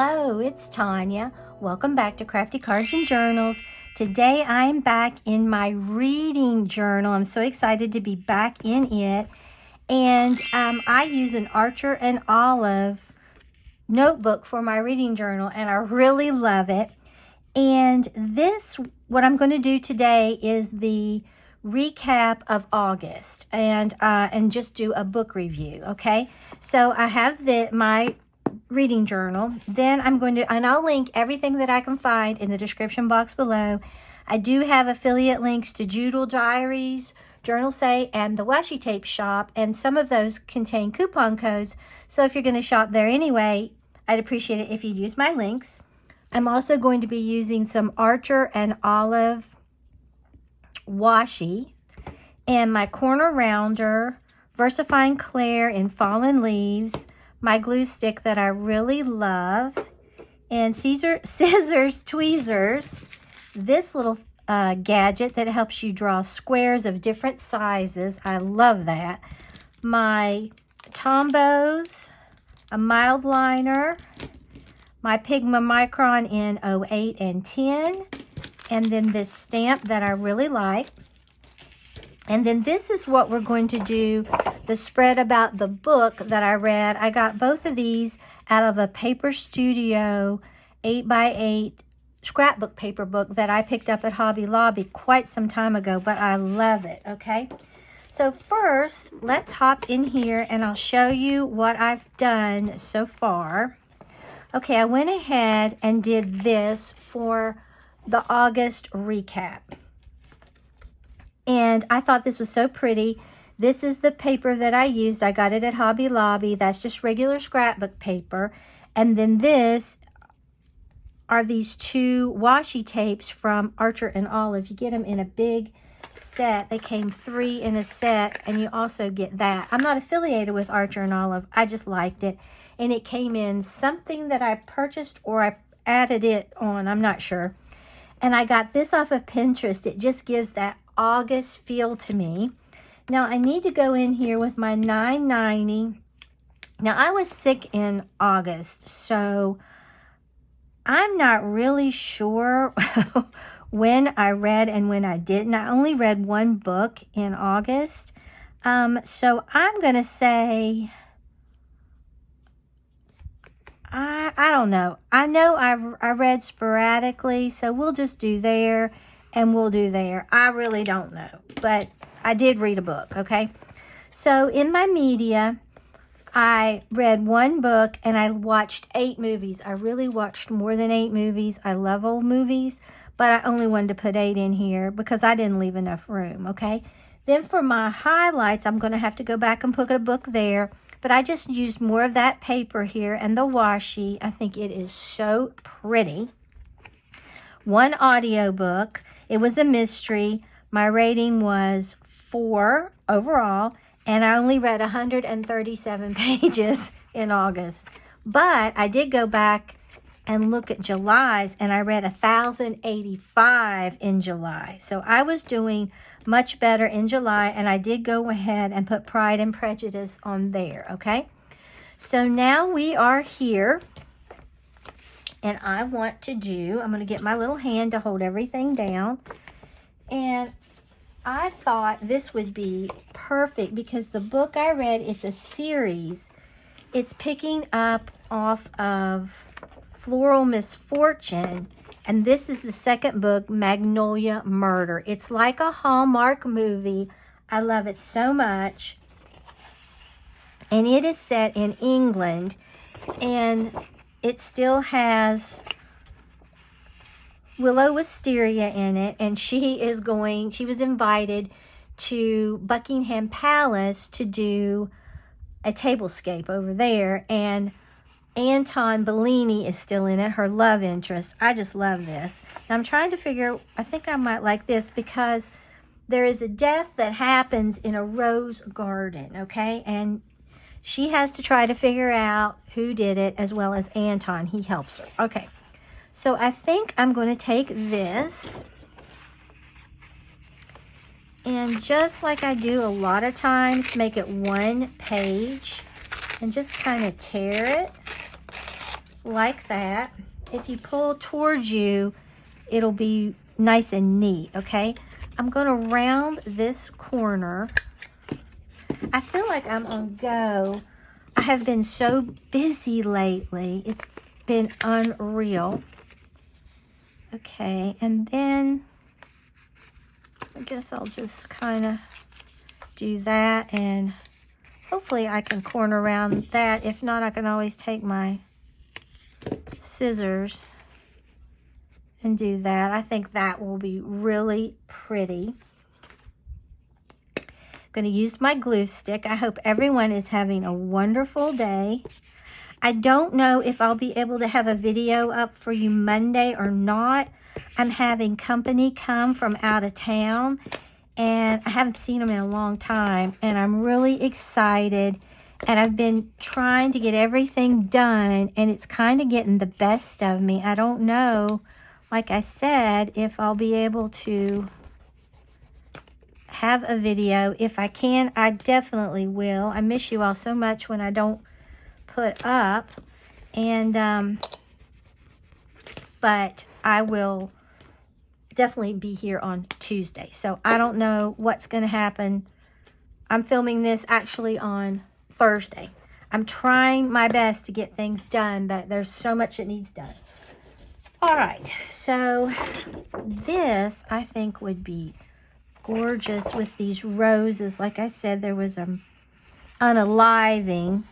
Hello, it's Tanya. Welcome back to Crafty Cards and Journals. Today I'm back in my reading journal. I'm so excited to be back in it. And I use an Archer and Olive notebook for my reading journal, and I really love it. And what I'm going to do today is the recap of August and just do a book review. Okay, so I have my reading journal. Then I'll link everything that I can find in the description box below. I do have affiliate links to Doodle Diaries, Journal Say, and the Washi Tape Shop, and some of those contain coupon codes. So if you're going to shop there anyway, I'd appreciate it if you'd use my links. I'm also going to be using some Archer and Olive washi and my corner rounder, VersaFine Claire in Fallen Leaves, my glue stick that I really love, and scissors, tweezers, this little gadget that helps you draw squares of different sizes. I love that. My Tombows, a mild liner, my Pigma Micron in 08 and 10, and then this stamp that I really like. And then this is what we're going to do, the spread about the book that I read. I got both of these out of a Paper Studio 8x8 scrapbook paper book that I picked up at Hobby Lobby quite some time ago, but I love it, okay? So first, let's hop in here and I'll show you what I've done so far. Okay, I went ahead and did this for the August recap. And I thought this was so pretty. This is the paper that I used. I got it at Hobby Lobby. That's just regular scrapbook paper. And then this are these two washi tapes from Archer and Olive. You get them in a big set. They came 3 in a set, and you also get that. I'm not affiliated with Archer and Olive. I just liked it. And it came in something that I purchased or I added it on. I'm not sure. And I got this off of Pinterest. It just gives that August feel to me. Now I need to go in here with my 990. Now I was sick in August, so I'm not really sure when I read and when I didn't. I only read one book in August. So I'm going to say, I don't know. I know I read sporadically, so we'll just do there and we'll do there. I really don't know, but I did read a book, okay? So in my media, I read one book and I watched 8 movies. I really watched more than 8 movies. I love old movies, but I only wanted to put 8 in here because I didn't leave enough room, okay? Then for my highlights, I'm going to have to go back and put a book there, but I just used more of that paper here and the washi. I think it is so pretty. One audiobook. It was a mystery. My rating was 4 overall, and I only read 137 pages in August. But I did go back and look at July's, and I read 1,085 in July. So I was doing much better in July, and I did go ahead and put Pride and Prejudice on there, okay? So now we are here, and I'm going to get my little hand to hold everything down, and I thought this would be perfect because the book I read, it's a series. It's picking up off of Floral Misfortune, and this is the second book, Magnolia Murder. It's like a Hallmark movie. I love it so much. And it is set in England, and it still has Willow Wisteria in it, and she was invited to Buckingham Palace to do a tablescape over there, and Anton Bellini is still in it, her love interest. I just love this. Now I'm trying to figure, I think I might like this because there is a death that happens in a rose garden, okay? And she has to try to figure out who did it, as well as Anton. He helps her. Okay, so I think I'm going to take this, and just like I do a lot of times, make it one page and just kind of tear it like that. If you pull towards you, it'll be nice and neat, okay? I'm gonna round this corner. I feel like I'm on go. I have been so busy lately. It's been unreal. Okay, and then I guess I'll just kind of do that, and hopefully I can corner around that. If not, I can always take my scissors and do that. I think that will be really pretty. I'm going to use my glue stick. I hope everyone is having a wonderful day. I don't know if I'll be able to have a video up for you Monday or not. I'm having company come from out of town, and I haven't seen them in a long time, and I'm really excited, and I've been trying to get everything done, and it's kind of getting the best of me. I don't know, like I said, if I'll be able to have a video. If I can, I definitely will. I miss you all so much when I don't put up, and but I will definitely be here on Tuesday. So I don't know what's going to happen. I'm filming this actually on Thursday. I'm trying my best to get things done, but there's so much that needs done. All right, so this I think would be gorgeous with these roses. Like I said, there was an unaliving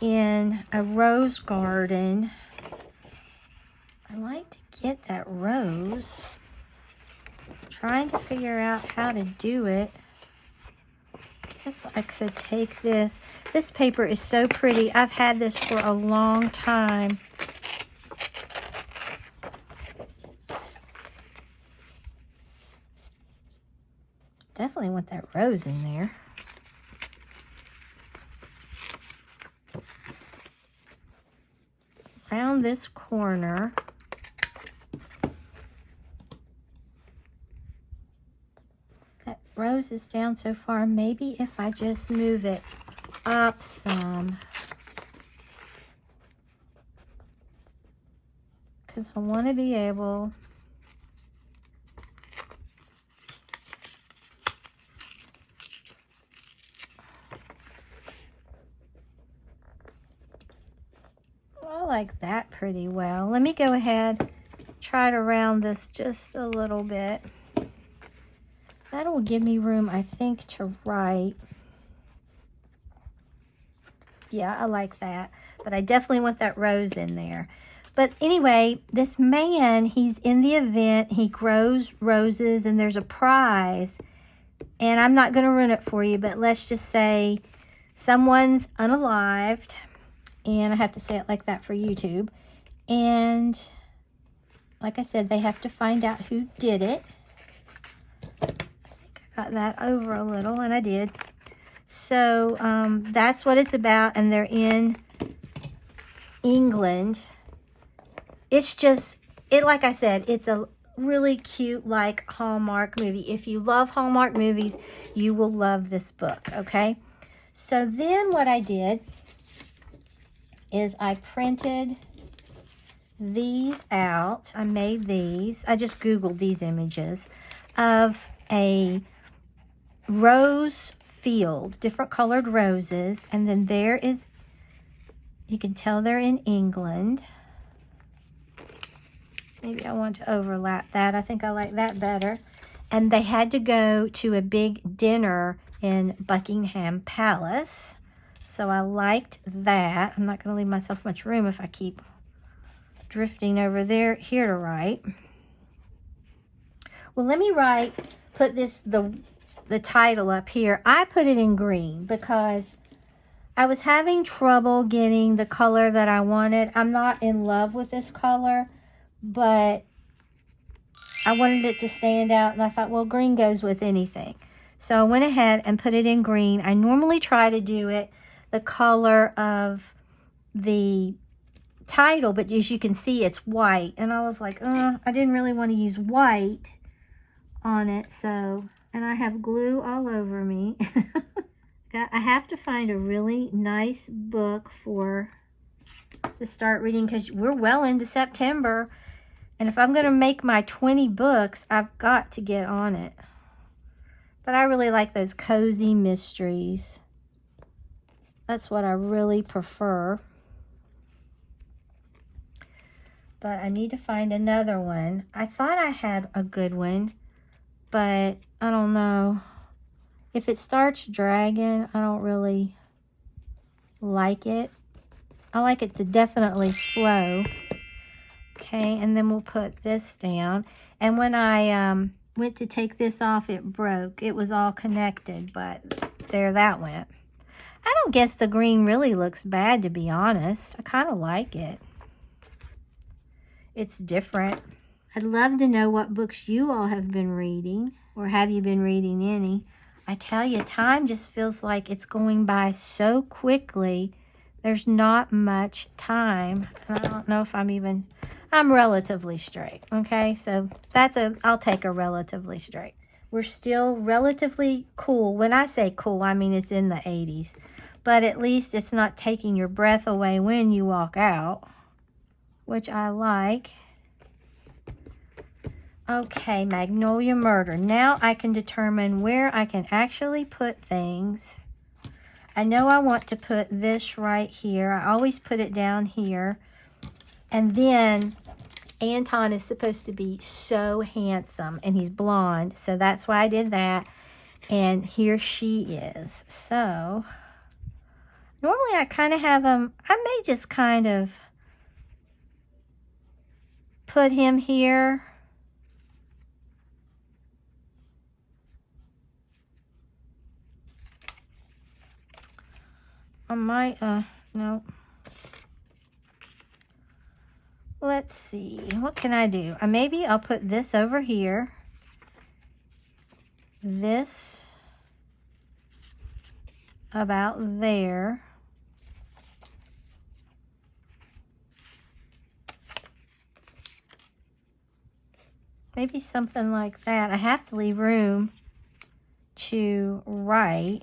in a rose garden. I like to get that rose. Trying to figure out how to do it. Guess I could take this. This paper is so pretty. I've had this for a long time. Definitely want that rose in there. Around this corner. That rose is down so far. Maybe if I just move it up some. Because I want to be able... I like that pretty well. Let me go ahead, try to round this just a little bit. That'll give me room, I think, to write. Yeah, I like that. But I definitely want that rose in there. But anyway, this man, he's in the event. He grows roses, and there's a prize. And I'm not going to ruin it for you, but let's just say someone's unalived. And I have to say it like that for YouTube. And like I said, they have to find out who did it. I think I got that over a little, and I did. So that's what it's about, and they're in England. It's just, like I said, it's a really cute, like, Hallmark movie. If you love Hallmark movies, you will love this book, okay? So then what I did is I printed these out. I made these. I just Googled these images of a rose field, different colored roses. And then there is, you can tell they're in England. Maybe I want to overlap that. I think I like that better. And they had to go to a big dinner in Buckingham Palace. So I liked that. I'm not going to leave myself much room if I keep drifting over there here to write. Well, let me put this, the title up here. I put it in green because I was having trouble getting the color that I wanted. I'm not in love with this color, but I wanted it to stand out, and I thought, well, green goes with anything. So I went ahead and put it in green. I normally try to do it the color of the title, but as you can see, it's white. And I was like, I didn't really want to use white on it. So, and I have glue all over me. I have to find a really nice book for to start reading because we're well into September. And if I'm going to make my 20 books, I've got to get on it. But I really like those cozy mysteries. That's what I really prefer. But I need to find another one. I thought I had a good one, but I don't know. If it starts dragging, I don't really like it. I like it to definitely flow. Okay, and then we'll put this down. And when I went to take this off, it broke. It was all connected, but there that went. I don't guess the green really looks bad, to be honest. I kind of like it. It's different. I'd love to know what books you all have been reading, or have you been reading any? I tell you, time just feels like it's going by so quickly. There's not much time. I don't know if I'm relatively straight, okay? So I'll take a relatively straight. We're still relatively cool. When I say cool, I mean it's in the 80s. But at least it's not taking your breath away when you walk out, which I like. Okay, Magnolia Murder. Now I can determine where I can actually put things. I know I want to put this right here. I always put it down here. And then Anton is supposed to be so handsome, and he's blonde, so that's why I did that. And here she is. So normally I kind of have him, I may just kind of put him here. I might, no. Let's see, what can I do? Maybe I'll put this over here. This about there. Maybe something like that. I have to leave room to write.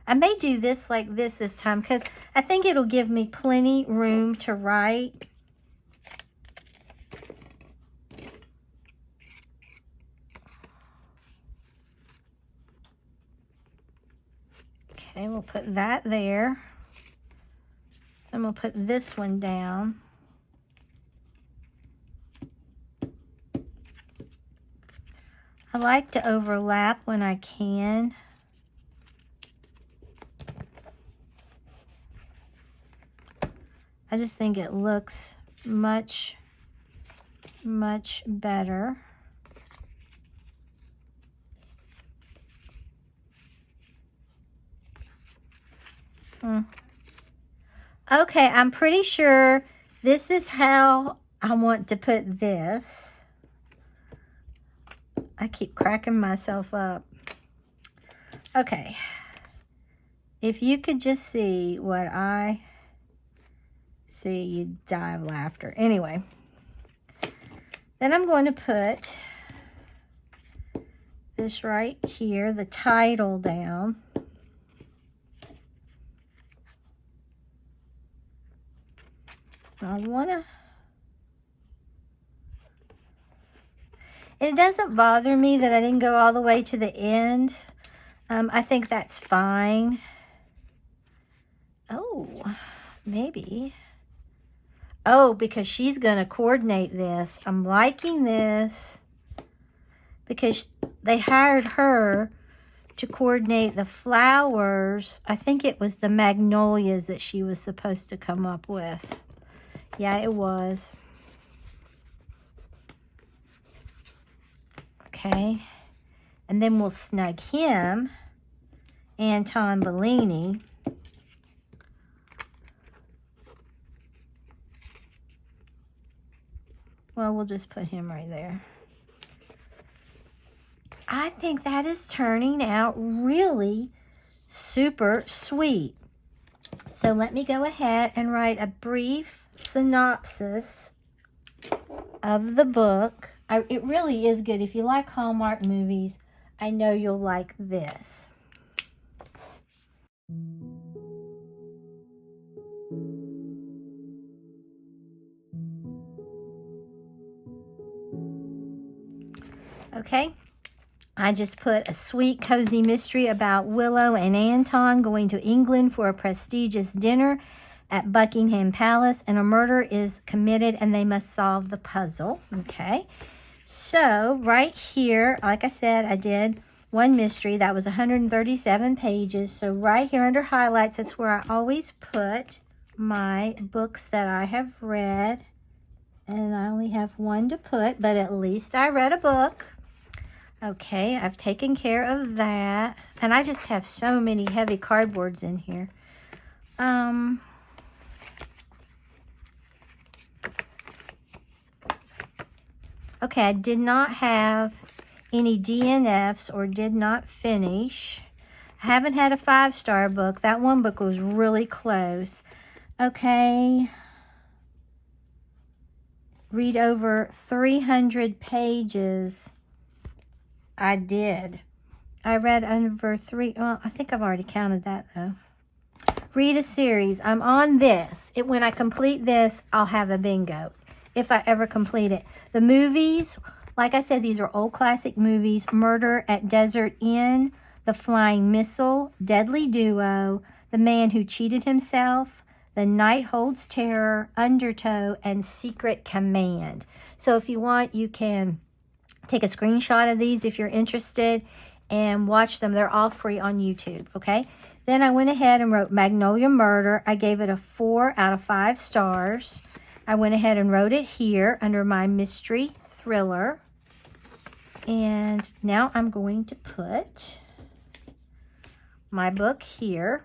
I may do this like this time because I think it'll give me plenty room to write. Okay, we'll put that there. And we'll put this one down. I like to overlap when I can. I just think it looks much, much better. Okay, I'm pretty sure this is how I want to put this. I keep cracking myself up. Okay. If you could just see what I see, you'd die of laughter. Anyway. Then I'm going to put this right here, the title down. I want to... It doesn't bother me that I didn't go all the way to the end. I think that's fine. Oh, maybe. Oh, because she's going to coordinate this. I'm liking this because they hired her to coordinate the flowers. I think it was the magnolias that she was supposed to come up with. Yeah, it was. Okay. And then we'll snug him, Anton Bellini. Well, we'll just put him right there. I think that is turning out really super sweet. So let me go ahead and write a brief synopsis of the book. It really is good. If you like Hallmark movies, I know you'll like this. Okay. I just put a sweet, cozy mystery about Willow and Anton going to England for a prestigious dinner at Buckingham Palace, and a murder is committed and they must solve the puzzle. Okay. So right here, like I said, I did one mystery. That was 137 pages. So right here under highlights, that's where I always put my books that I have read. And I only have one to put, but at least I read a book. Okay, I've taken care of that. And I just have so many heavy cardboards in here. Okay, I did not have any DNFs or did not finish. I haven't had a 5-star book. That one book was really close. Okay. Read over 300 pages. I did. I read over well, I think I've already counted that though. Read a series. I'm on this. When I complete this, I'll have a bingo. If I ever complete it. The movies, like I said, these are old classic movies. Murder at Desert Inn, The Flying Missile, Deadly Duo, The Man Who Cheated Himself, The Night Holds Terror, Undertow, and Secret Command. So if you want, you can take a screenshot of these if you're interested and watch them. They're all free on YouTube, okay? Then I went ahead and wrote Magnolia Murder. I gave it a 4 out of 5 stars. I went ahead and wrote it here under my mystery thriller. And now I'm going to put my book here.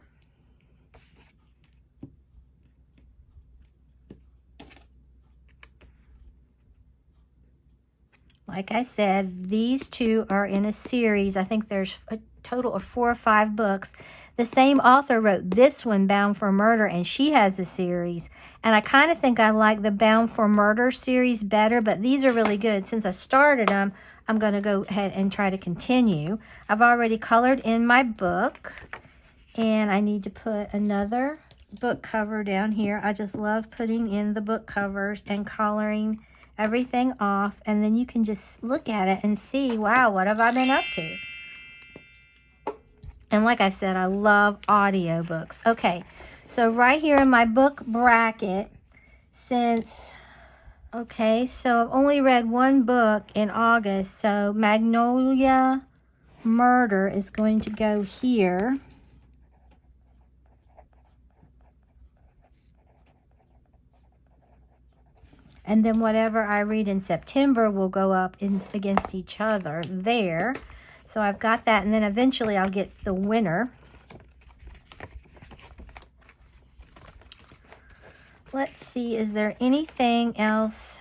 Like I said, these two are in a series. I think there's a total of 4 or 5 books. The same author wrote this one, Bound for Murder, and she has a series. And I kind of think I like the Bound for Murder series better, but these are really good. Since I started them, I'm going to go ahead and try to continue. I've already colored in my book, and I need to put another book cover down here. I just love putting in the book covers and coloring everything off, and then you can just look at it and see, wow, what have I been up to? And like I said, I love audiobooks. Okay, so right here in my book bracket, okay, so I've only read one book in August, so Magnolia Murder is going to go here. And then whatever I read in September will go up against each other there. So I've got that, and then eventually I'll get the winner. Let's see, is there anything else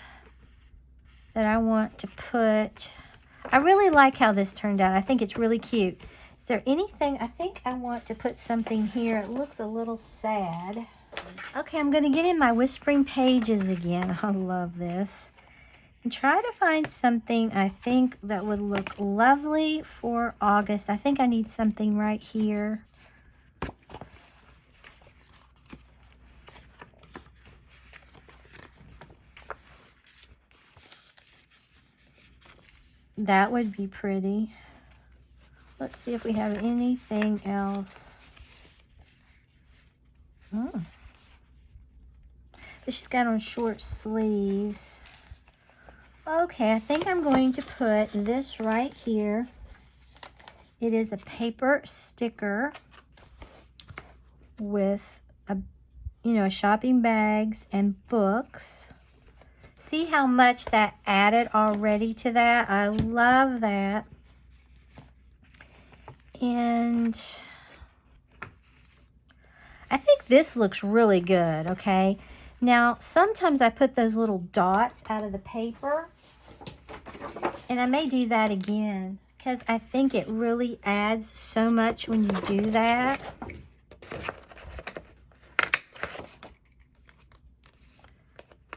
that I want to put? I really like how this turned out. I think it's really cute. Is there anything? I think I want to put something here. It looks a little sad. Okay, I'm going to get in my Whispering Pages again. I love this. And try to find something I think that would look lovely for August. I think I need something right here. That would be pretty. Let's see if we have anything else. Oh. She's got on short sleeves. Okay, I think I'm going to put this right here. It is a paper sticker with shopping bags and books. See how much that added already to that? I love that. And I think this looks really good, okay? Now, sometimes I put those little dots out of the paper, and I may do that again because I think it really adds so much when you do that.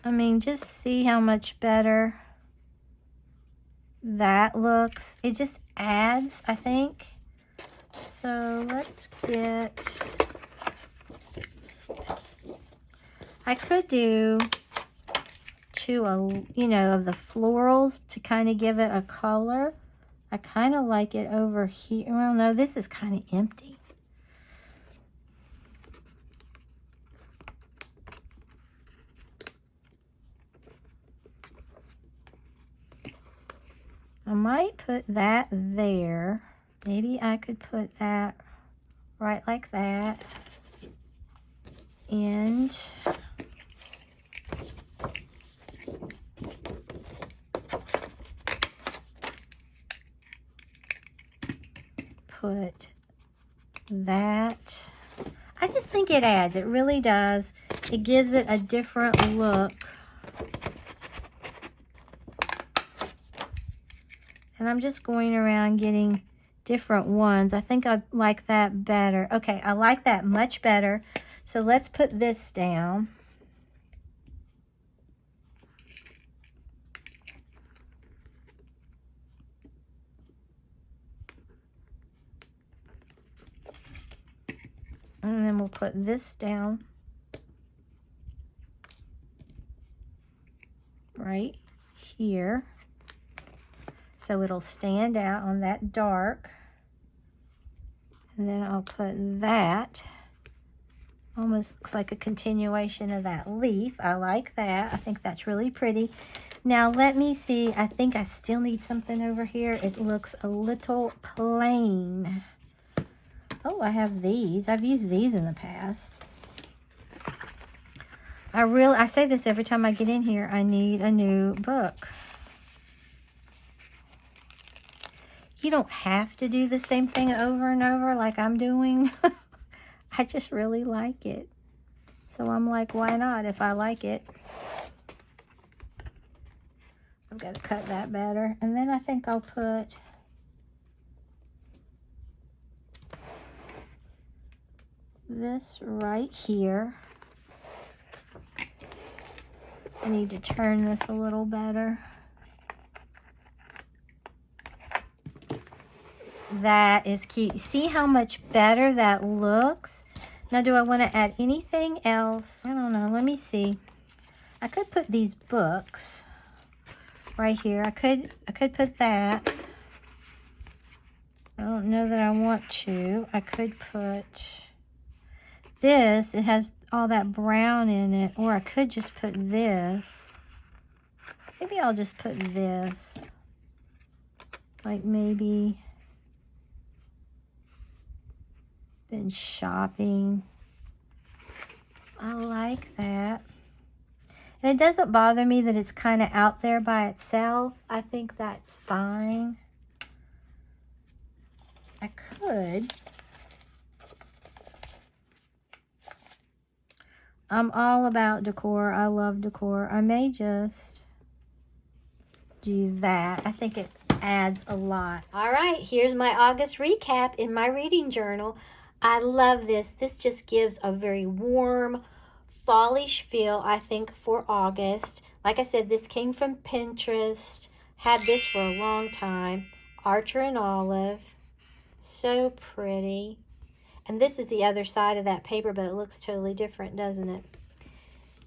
I mean, just see how much better that looks. It just adds, I think. So let's get... I could do too, you know, of the florals to kind of give it a color. I kind of like it over here. Well, no, this is kind of empty. I might put that there. Maybe I could put that right like that. And put that. I just think it adds. It really does. It gives it a different look. And I'm just going around getting different ones. I think I like that better. Okay, I like that much better. So let's put this down. And then we'll put this down right here. So it'll stand out on that dark. And then I'll put that. Almost looks like a continuation of that leaf. I like that. I think that's really pretty. Now let me see. I think I still need something over here. It looks a little plain. Oh, I have these. I've used these in the past. I say this every time I get in here. I need a new book. You don't have to do the same thing over and over like I'm doing. I just really like it. So I'm like, why not if I like it? I've got to cut that better. And then I think I'll put this right here. I need to turn this a little better. That is cute. See how much better that looks? Now, do I want to add anything else? I don't know. Let me see. I could put these books right here. I could put that. I don't know that I want to. I could put this. It has all that brown in it. Or I could just put this. Maybe I'll just put this. Like maybe... been shopping. I like that. And it doesn't bother me that it's kind of out there by itself. I think that's fine. I could. I'm all about decor. I love decor. I may just do that. I think it adds a lot. All right, here's my August recap in my reading journal. I love this. This just gives a very warm, fallish feel, I think, for August. Like I said, this came from Pinterest. Had this for a long time. Archer and Olive. So pretty. And this is the other side of that paper, but it looks totally different, doesn't it?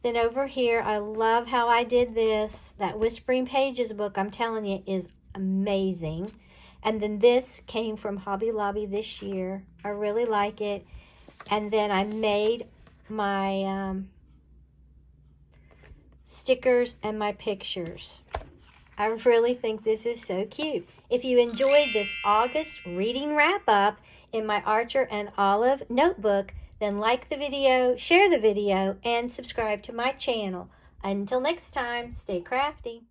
Then over here, I love how I did this. That Whispering Pages book, I'm telling you, is amazing. And then this came from Hobby Lobby this year. I really like it. And then I made my stickers and my pictures. I really think this is so cute. If you enjoyed this August reading wrap-up in my Archer and Olive notebook, then like the video, share the video, and subscribe to my channel. Until next time, stay crafty.